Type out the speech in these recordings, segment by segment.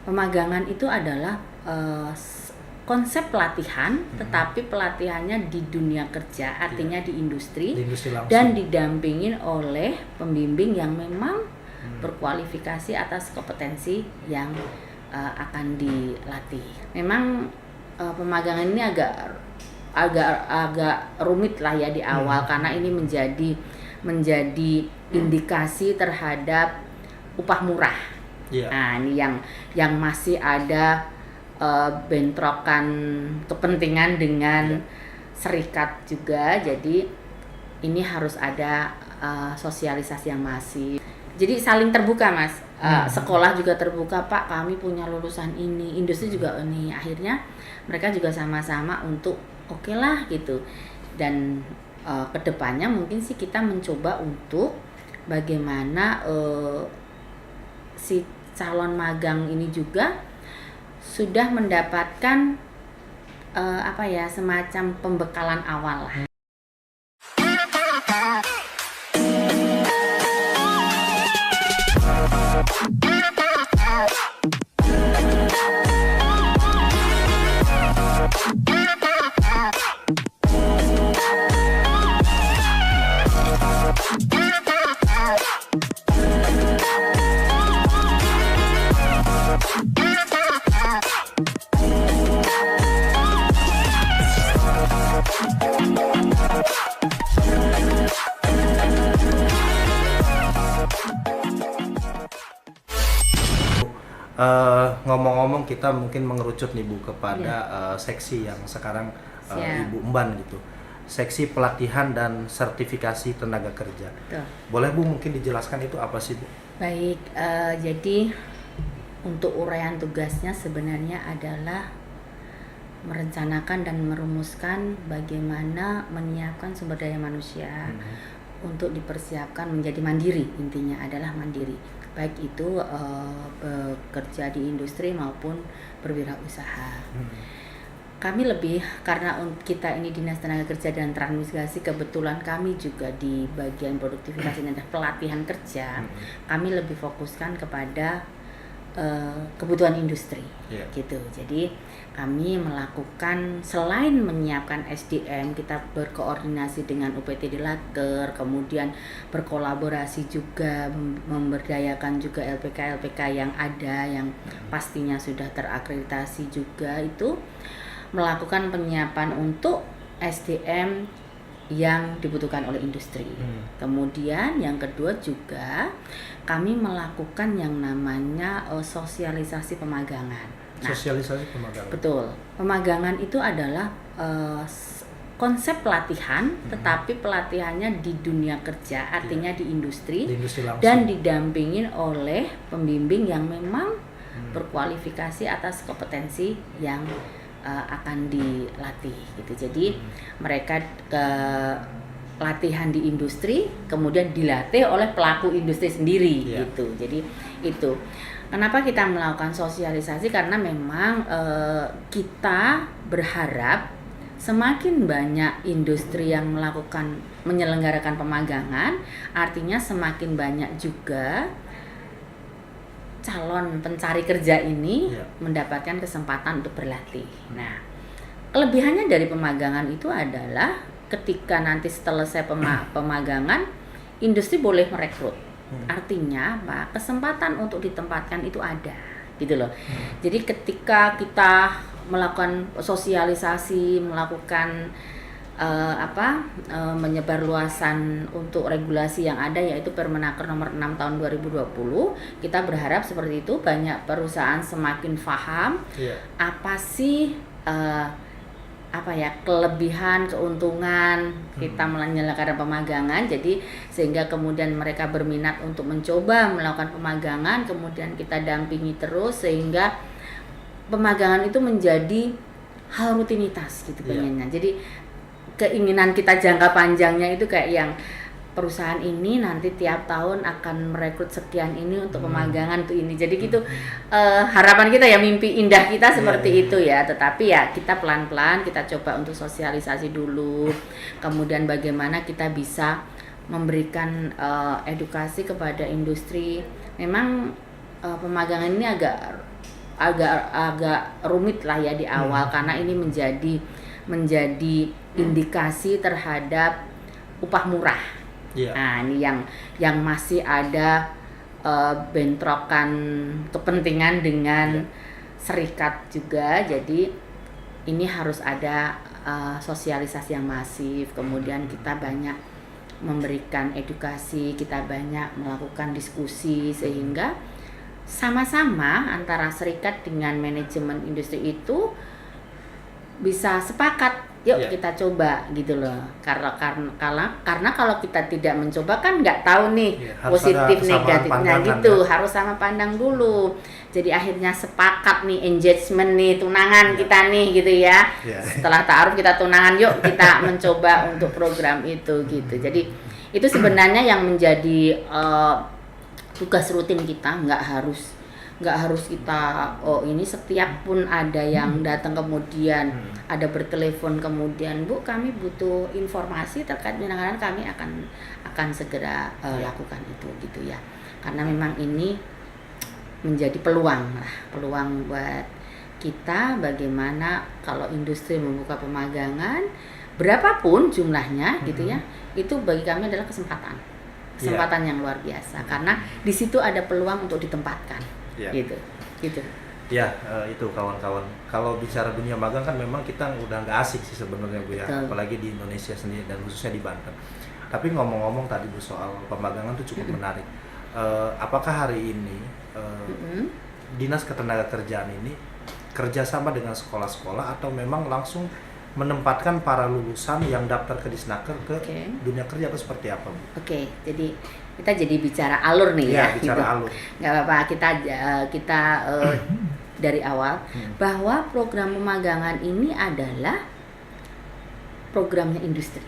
Pemagangan itu adalah konsep pelatihan, tetapi pelatihannya di dunia kerja, artinya di industri langsung. Dan didampingin oleh pembimbing yang memang berkualifikasi atas kompetensi yang akan dilatih. Memang pemagangan ini agak rumit lah ya di awal, karena ini menjadi indikasi terhadap upah murah. Nah, ini yang masih ada bentrokan kepentingan dengan serikat juga, jadi ini harus ada sosialisasi yang masif. Jadi saling terbuka, Mas. Sekolah juga terbuka, Pak, kami punya lulusan ini, industri juga ini. Akhirnya mereka juga sama-sama untuk oke lah gitu. Dan kedepannya mungkin sih kita mencoba untuk bagaimana si calon magang ini juga sudah mendapatkan semacam pembekalan awal lah. Ngomong-ngomong, kita mungkin mengerucut nih Bu kepada seksi yang sekarang Ibu emban gitu, seksi pelatihan dan sertifikasi tenaga kerja. Betul. Boleh Bu mungkin dijelaskan itu apa sih Bu? Baik, jadi untuk uraian tugasnya sebenarnya adalah merencanakan dan merumuskan bagaimana menyiapkan sumber daya manusia untuk dipersiapkan menjadi mandiri. Intinya adalah mandiri, baik itu bekerja di industri maupun berwirausaha. Kami lebih, karena kita ini Dinas Tenaga Kerja dan Transmigrasi, kebetulan kami juga di bagian produktivitas dan pelatihan kerja, kami lebih fokuskan kepada kebutuhan industri, gitu. Jadi kami melakukan, selain menyiapkan SDM, kita berkoordinasi dengan UPT Laker, kemudian berkolaborasi juga, memberdayakan juga LPK yang ada, yang pastinya sudah terakreditasi juga, itu melakukan penyiapan untuk SDM yang dibutuhkan oleh industri. Kemudian yang kedua juga kami melakukan yang namanya sosialisasi pemagangan. Sosialisasi pemagangan. Betul. Pemagangan itu adalah konsep pelatihan, tetapi pelatihannya di dunia kerja, artinya di industri langsung. Dan didampingin oleh pembimbing yang memang berkualifikasi atas kompetensi yang akan dilatih gitu. Jadi mereka latihan di industri, kemudian dilatih oleh pelaku industri sendiri gitu. Jadi itu kenapa kita melakukan sosialisasi, karena memang kita berharap semakin banyak industri yang menyelenggarakan pemagangan, artinya semakin banyak juga calon pencari kerja ini mendapatkan kesempatan untuk berlatih. Nah, kelebihannya dari pemagangan itu adalah ketika nanti selesai pemagangan, industri boleh merekrut. Artinya apa? Kesempatan untuk ditempatkan itu ada, gitu loh. Jadi ketika kita melakukan sosialisasi, melakukan menyebarluasan untuk regulasi yang ada, yaitu Permenaker nomor 6 tahun 2020, kita berharap seperti itu, banyak perusahaan semakin paham apa sih kelebihan, keuntungan kita menyelenggarakan pemagangan. Jadi sehingga kemudian mereka berminat untuk mencoba melakukan pemagangan, kemudian kita dampingi terus sehingga pemagangan itu menjadi hal rutinitas gitu pengennya. Jadi keinginan kita jangka panjangnya itu kayak yang perusahaan ini nanti tiap tahun akan merekrut sekian ini untuk pemagangan tuh ini. Jadi gitu harapan kita ya, mimpi indah kita seperti itu ya. Tetapi ya kita pelan-pelan kita coba untuk sosialisasi dulu. Kemudian bagaimana kita bisa memberikan edukasi kepada industri. Memang pemagangan ini agak agak rumit lah ya di awal karena ini menjadi indikasi terhadap upah murah. Nah, ini yang masih ada bentrokan kepentingan dengan serikat juga. Jadi ini harus ada sosialisasi yang masif. Kemudian kita banyak memberikan edukasi, kita banyak melakukan diskusi sehingga sama-sama antara serikat dengan manajemen industri itu bisa sepakat, yuk kita coba gitu loh. Karena kalau kita tidak mencoba kan nggak tahu nih positif negatifnya gitu, harus sama pandang dulu. Jadi akhirnya sepakat nih, engagement nih, tunangan kita nih gitu ya. Setelah ta'aruf kita tunangan, yuk kita mencoba untuk program itu gitu. Jadi itu sebenarnya yang menjadi tugas rutin kita, nggak harus kita ini setiap pun ada yang datang kemudian ada bertelepon kemudian, Bu kami butuh informasi terkait penanganan, kami akan segera lakukan itu gitu ya, karena memang ini menjadi peluang buat kita bagaimana kalau industri membuka pemagangan berapapun jumlahnya gitu ya, itu bagi kami adalah kesempatan yang luar biasa karena di situ ada peluang untuk ditempatkan. Gitu. Ya, itu kawan-kawan. Kalau bicara dunia magang kan memang kita udah nggak asik sih sebenarnya Bu ya, apalagi di Indonesia sendiri dan khususnya di Banten. Tapi ngomong-ngomong tadi Bu soal pemagangan itu cukup menarik. Apakah hari ini Dinas Ketenagakerjaan ini kerjasama dengan sekolah-sekolah atau memang langsung menempatkan para lulusan yang daftar ke Disnaker ke dunia kerja atau seperti apa Bu? Jadi kita jadi bicara alur nih ya bicara gitu. Alur. Nggak apa-apa, kita dari awal bahwa program pemagangan ini adalah programnya industri.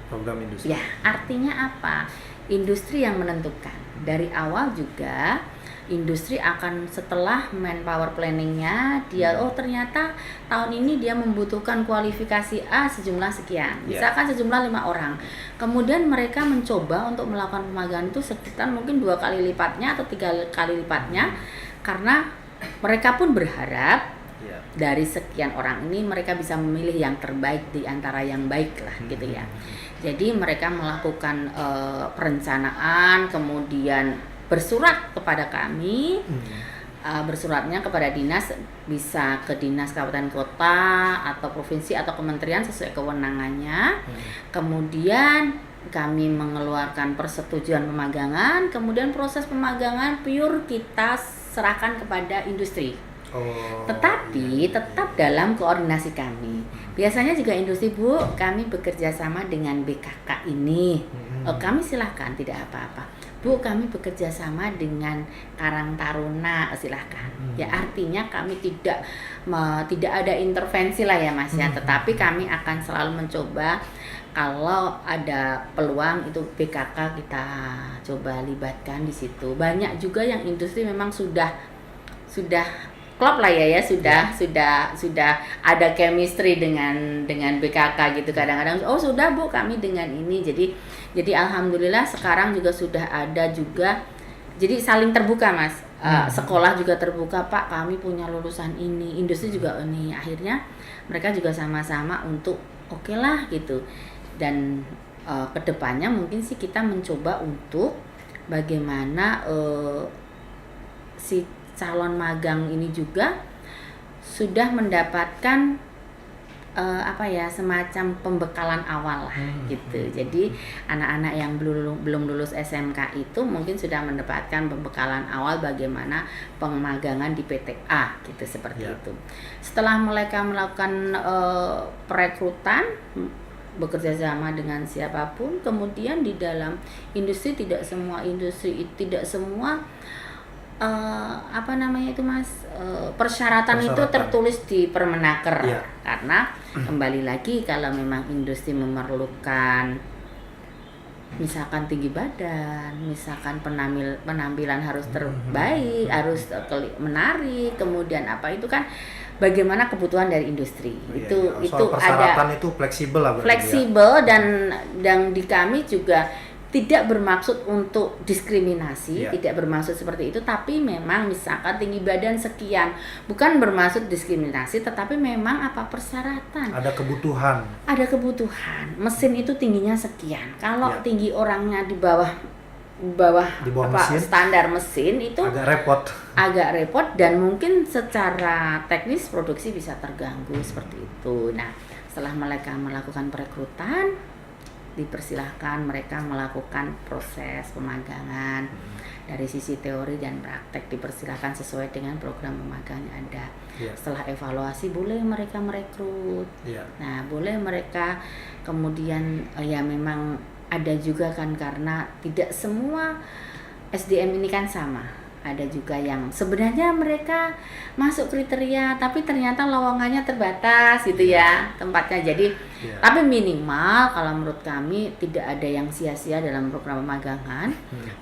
Program industri. Ya, artinya apa? Industri yang menentukan. Dari awal juga industri akan setelah manpower planningnya dia ternyata tahun ini dia membutuhkan kualifikasi A sejumlah sekian, misalkan sejumlah 5 orang, kemudian mereka mencoba untuk melakukan pemagangan itu sekitar mungkin 2 kali lipatnya atau 3 kali lipatnya karena mereka pun berharap dari sekian orang ini mereka bisa memilih yang terbaik di antara yang baik lah gitu ya. Jadi mereka melakukan perencanaan, kemudian bersurat kepada kami, bersuratnya kepada dinas, bisa ke dinas kabupaten kota atau provinsi atau kementerian sesuai kewenangannya. Kemudian kami mengeluarkan persetujuan pemagangan, kemudian proses pemagangan pure kita serahkan kepada industri. Tetapi tetap dalam koordinasi kami. Biasanya juga industri, Bu, kami bekerja sama dengan BKK ini. Kami silahkan, tidak apa-apa. Bu, kami bekerja sama dengan Karang Taruna, silahkan. Ya artinya kami tidak ada intervensi lah ya Mas ya. Tetapi kami akan selalu mencoba kalau ada peluang itu BKK kita coba libatkan di situ. Banyak juga yang industri memang sudah klop lah ya sudah ada chemistry dengan BKK gitu. Kadang-kadang sudah Bu kami dengan ini, jadi alhamdulillah sekarang juga sudah ada juga, jadi saling terbuka Mas. Sekolah juga terbuka, Pak kami punya lulusan ini, industri juga ini, akhirnya mereka juga sama-sama untuk oke lah gitu. Dan kedepannya mungkin sih kita mencoba untuk bagaimana si calon magang ini juga sudah mendapatkan semacam pembekalan awal lah gitu. Jadi anak-anak yang belum lulus SMK itu mungkin sudah mendapatkan pembekalan awal bagaimana pemagangan di PTA gitu, seperti itu. Setelah mereka melakukan perekrutan, bekerja sama dengan siapapun, kemudian di dalam industri tidak semua persyaratan itu tertulis di Permenaker. Karena kembali lagi kalau memang industri memerlukan misalkan tinggi badan, misalkan penampilan harus terbaik, harus menarik, kemudian itu kan bagaimana kebutuhan dari industri. Itu persyaratan ada itu fleksibel lah. Fleksibel dan di kami juga tidak bermaksud untuk diskriminasi, Iya. tidak bermaksud seperti itu, tapi memang misalkan tinggi badan sekian, bukan bermaksud diskriminasi, tetapi memang apa persyaratan. Ada kebutuhan. Ada kebutuhan. Mesin itu tingginya sekian. Kalau Iya. tinggi orangnya di bawah Di bawah mesin, standar mesin itu agak repot dan mungkin secara teknis produksi bisa terganggu seperti itu. Nah, setelah mereka melakukan perekrutan, dipersilahkan mereka melakukan proses pemagangan dari sisi teori dan praktek, dipersilahkan sesuai dengan program pemagang yang ada. Setelah evaluasi boleh mereka merekrut. Nah, boleh mereka kemudian ya memang ada juga kan, karena tidak semua SDM ini kan sama. Ada juga yang sebenarnya mereka masuk kriteria tapi ternyata lowongannya terbatas gitu ya tempatnya. Jadi tapi minimal kalau menurut kami tidak ada yang sia-sia dalam program pemagangan.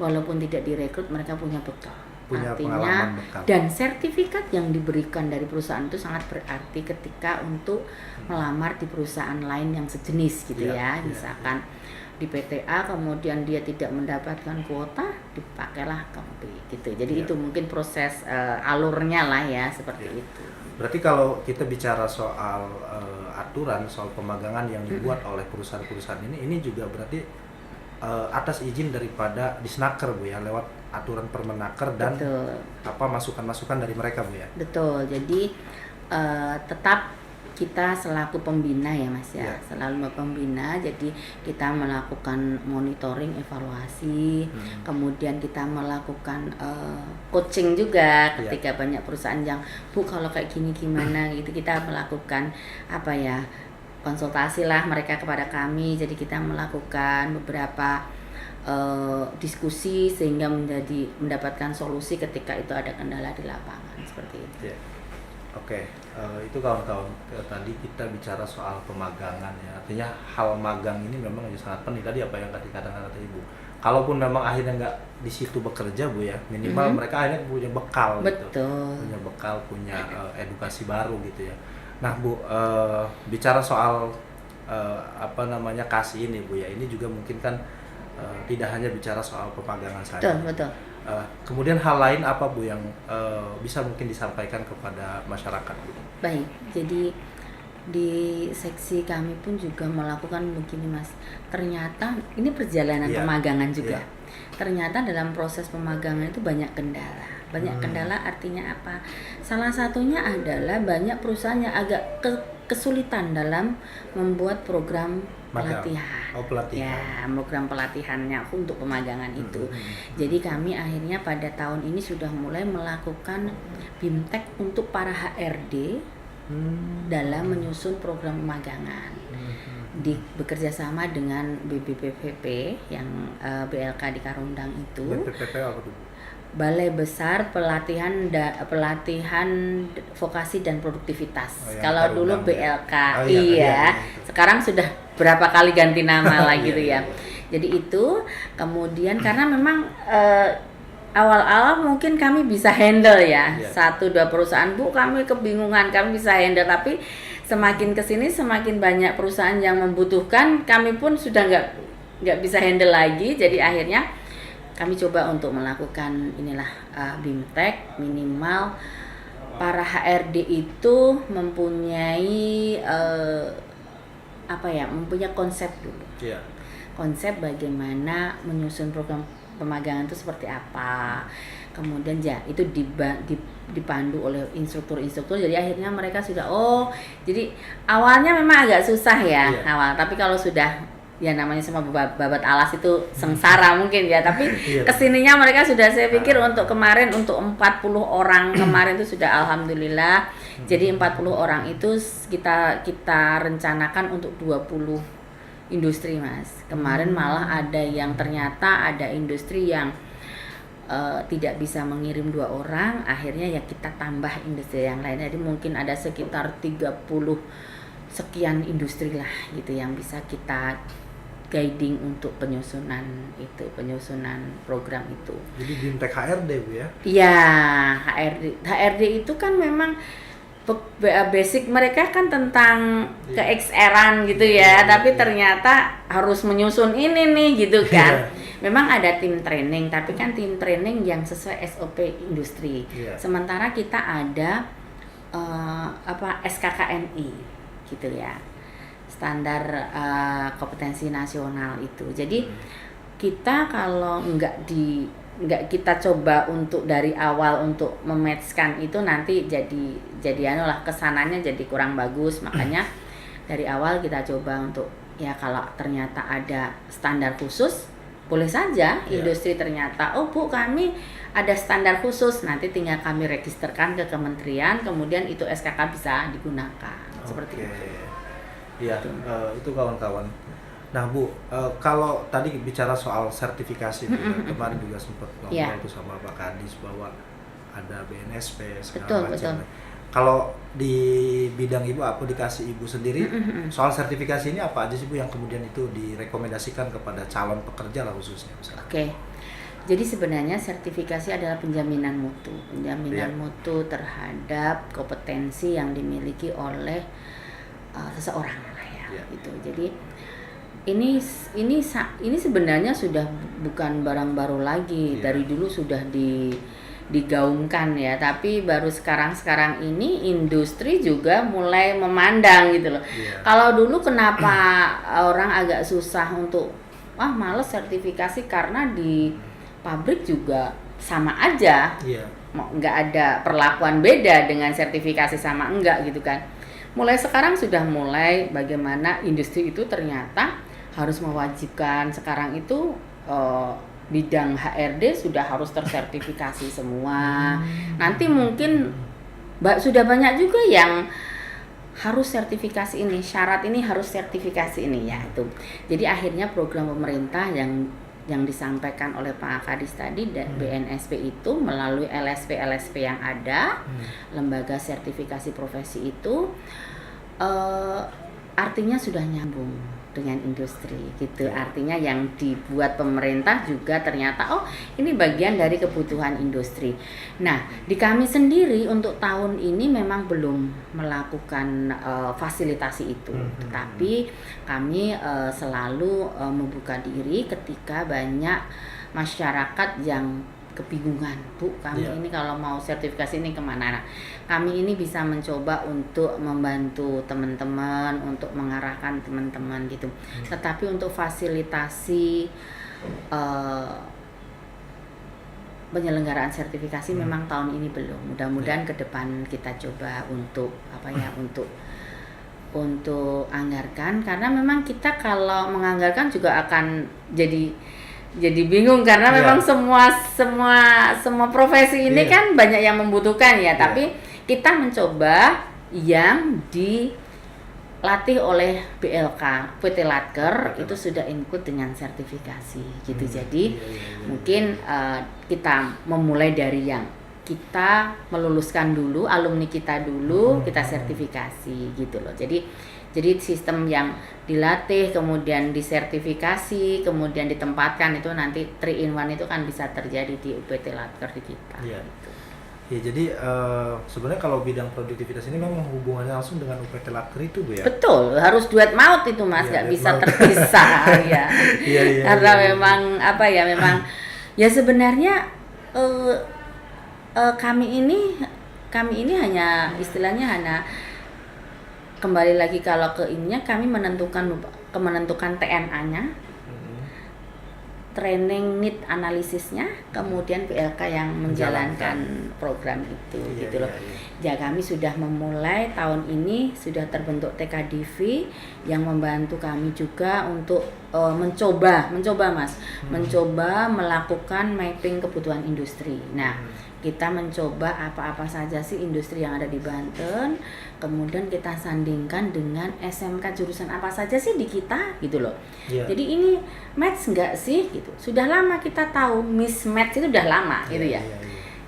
Walaupun tidak direkrut, mereka punya bekal. Artinya dan sertifikat yang diberikan dari perusahaan itu sangat berarti ketika untuk melamar di perusahaan lain yang sejenis gitu ya. Misalkan di PTA kemudian dia tidak mendapatkan kuota, dipakailah KMP gitu. Jadi itu mungkin proses alurnya lah ya seperti itu. Berarti kalau kita bicara soal aturan soal pemagangan yang dibuat oleh perusahaan-perusahaan ini juga berarti atas izin daripada Disnaker Bu ya, lewat aturan Permenaker dan masukan-masukan dari mereka Bu ya. Betul. Jadi tetap kita selaku pembina ya Mas ya, selalu pembina, jadi kita melakukan monitoring, evaluasi, kemudian kita melakukan coaching juga ketika banyak perusahaan yang Bu kalau kayak gini gimana gitu, kita melakukan konsultasi lah mereka kepada kami, jadi kita melakukan beberapa diskusi sehingga mendapatkan solusi ketika itu ada kendala di lapangan seperti itu. Oke, itu kawan-kawan, tadi kita bicara soal pemagangan ya, artinya hal magang ini memang sangat penting. Tadi apa yang dikatakan kata Ibu, kalaupun memang akhirnya nggak di situ bekerja Bu ya, minimal mereka akhirnya punya bekal. Betul. Punya bekal, punya edukasi baru gitu ya. Nah Bu, bicara soal kasih ini Bu ya, ini juga mungkin kan tidak hanya bicara soal pemagangan saja. Betul. Kemudian hal lain apa Bu yang bisa mungkin disampaikan kepada masyarakat Bu? Baik, jadi di seksi kami pun juga melakukan begini Mas. Ternyata ini perjalanan pemagangan juga. Ternyata dalam proses pemagangan itu banyak kendala. Banyak kendala artinya apa? Salah satunya adalah banyak perusahaan yang agak kesulitan dalam membuat program pelatihan. Ya, program pelatihannya untuk pemagangan itu. Jadi kami akhirnya pada tahun ini sudah mulai melakukan BIMTEK untuk para HRD dalam menyusun program pemagangan. Bekerja sama dengan BBPVP yang BLK di Karundang itu. BBPVP apa tuh? Balai Besar Pelatihan Vokasi dan Produktivitas. Kalau dulu BLK, sekarang sudah berapa kali ganti nama lah gitu ya. Jadi itu kemudian karena memang awal-awal mungkin kami bisa handle ya, 1-2 perusahaan Bu kami kebingungan, kami bisa handle, tapi semakin kesini semakin banyak perusahaan yang membutuhkan, kami pun sudah nggak bisa handle lagi. Jadi akhirnya kami coba untuk melakukan BIMTEK, minimal para HRD itu mempunyai mempunyai konsep dulu. Konsep bagaimana menyusun program pemagangan itu seperti apa. Kemudian itu dipandu oleh instruktur-instruktur. Jadi akhirnya mereka sudah jadi awalnya memang agak susah ya awal, tapi kalau sudah ya namanya sama babat alas itu sengsara mungkin ya, tapi kesininya mereka sudah, saya pikir untuk kemarin untuk 40 orang kemarin itu sudah alhamdulillah. Jadi 40 orang itu kita rencanakan untuk 20 industri Mas. Kemarin malah ada yang ternyata ada industri yang tidak bisa mengirim 2 orang, akhirnya ya kita tambah industri yang lain. Jadi mungkin ada sekitar 30 sekian industri lah gitu yang bisa kita guiding untuk penyusunan program itu. Jadi BIMTEK HRD Bu ya? Iya, HRD itu kan memang basic mereka kan tentang ke XR-an gitu ya, tapi ternyata harus menyusun ini nih gitu kan. memang ada tim training, tapi kan tim training yang sesuai SOP industri. Sementara kita ada SKKNI gitu ya, standar kompetensi nasional itu. Jadi kita kalau nggak kita coba untuk dari awal untuk mematchkan itu, nanti jadi kesananya jadi kurang bagus. Makanya dari awal kita coba untuk ya, kalau ternyata ada standar khusus, boleh saja industri ternyata, oh Bu, kami ada standar khusus, nanti tinggal kami registerkan ke kementerian, kemudian itu SKK bisa digunakan. Seperti itu. Iya, itu kawan-kawan. Nah Bu, kalau tadi bicara soal sertifikasi, kemarin juga sempat ngobrol tuh sama Pak Kadis bahwa ada BNSP segala macam. Kalau di bidang Ibu, aplikasi Ibu sendiri, soal sertifikasi ini apa aja sih Bu yang kemudian itu direkomendasikan kepada calon pekerja lah khususnya? Oke. Jadi sebenarnya sertifikasi adalah penjaminan mutu terhadap kompetensi yang dimiliki oleh seseorang lah ya. Gitu. Jadi ini sebenarnya sudah bukan barang baru lagi. Dari dulu sudah digaungkan ya, tapi baru sekarang ini industri juga mulai memandang gitu loh. Kalau dulu kenapa orang agak susah untuk males sertifikasi, karena di pabrik juga sama aja, nggak ada perlakuan beda dengan sertifikasi sama enggak gitu kan. Mulai sekarang sudah mulai bagaimana industri itu ternyata harus mewajibkan. Sekarang itu bidang HRD sudah harus tersertifikasi semua. Nanti mungkin sudah banyak juga yang harus sertifikasi ini, syarat ini harus sertifikasi ini ya itu. Jadi akhirnya program pemerintah yang disampaikan oleh Pak Kadis tadi dan BNSP itu melalui LSP yang ada, lembaga sertifikasi profesi itu, artinya sudah nyambung dengan industri gitu. Artinya yang dibuat pemerintah juga ternyata ini bagian dari kebutuhan industri. Nah, di kami sendiri untuk tahun ini memang belum melakukan fasilitasi itu, tetapi kami selalu membuka diri ketika banyak masyarakat yang kebingungan, Bu, kami ini kalau mau sertifikasi ini kemana? Nah, kami ini bisa mencoba untuk membantu teman-teman, untuk mengarahkan teman-teman gitu. Tetapi untuk fasilitasi penyelenggaraan sertifikasi memang tahun ini belum. Mudah-mudahan ke depan kita coba untuk untuk anggarkan, karena memang kita kalau menganggarkan juga akan jadi bingung, karena memang semua profesi ini kan banyak yang membutuhkan ya, tapi kita mencoba yang dilatih oleh BLK, PT Latker itu sudah include dengan sertifikasi gitu. Jadi mungkin kita memulai dari yang kita meluluskan dulu, alumni kita dulu, kita sertifikasi gitu loh. Jadi sistem yang dilatih, kemudian disertifikasi, kemudian ditempatkan, itu nanti 3-in-1 itu kan bisa terjadi di UPT Latker di kita. Gitu. Ya, jadi sebenarnya kalau bidang produktivitas ini memang hubungannya langsung dengan UPT Latker itu, Bu ya? Betul, harus duet maut itu Mas, nggak bisa terpisah ya. Karena memang memang ya sebenarnya kami ini hanya istilahnya kembali lagi kalau ke ininya, kami menentukan TNA-nya, training need analisisnya, kemudian PLK yang menjalankan program itu gitu loh. Ya, kami sudah memulai tahun ini, sudah terbentuk TKDV yang membantu kami juga untuk mencoba Mas, mencoba melakukan mapping kebutuhan industri. Nah, kita mencoba apa-apa saja sih industri yang ada di Banten, kemudian kita sandingkan dengan SMK jurusan apa saja sih di kita gitu loh. Jadi ini match nggak sih gitu. Sudah lama kita tahu mismatch itu udah lama gitu ya.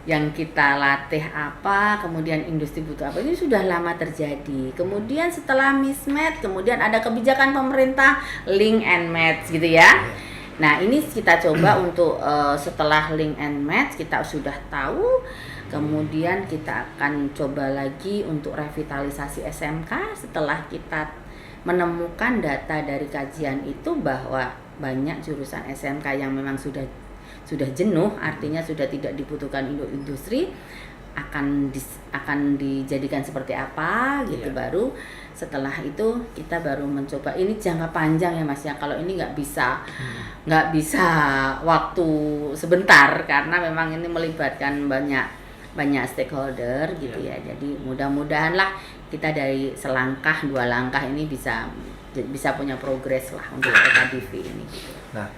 Yang kita latih apa, kemudian industri butuh apa, ini sudah lama terjadi. Kemudian setelah mismatch, kemudian ada kebijakan pemerintah link and match gitu ya. Nah, ini kita coba untuk setelah link and match kita sudah tahu, kemudian kita akan coba lagi untuk revitalisasi SMK setelah kita menemukan data dari kajian itu bahwa banyak jurusan SMK yang memang sudah jenuh, artinya sudah tidak dibutuhkan industri, akan dijadikan seperti apa gitu. Baru setelah itu kita baru mencoba, ini jangka panjang ya Mas ya, kalau ini nggak bisa waktu sebentar karena memang ini melibatkan banyak stakeholder gitu ya. Jadi mudah-mudahan lah kita dari selangkah 2 langkah ini bisa punya progres lah untuk EKBV ini gitu. Nah,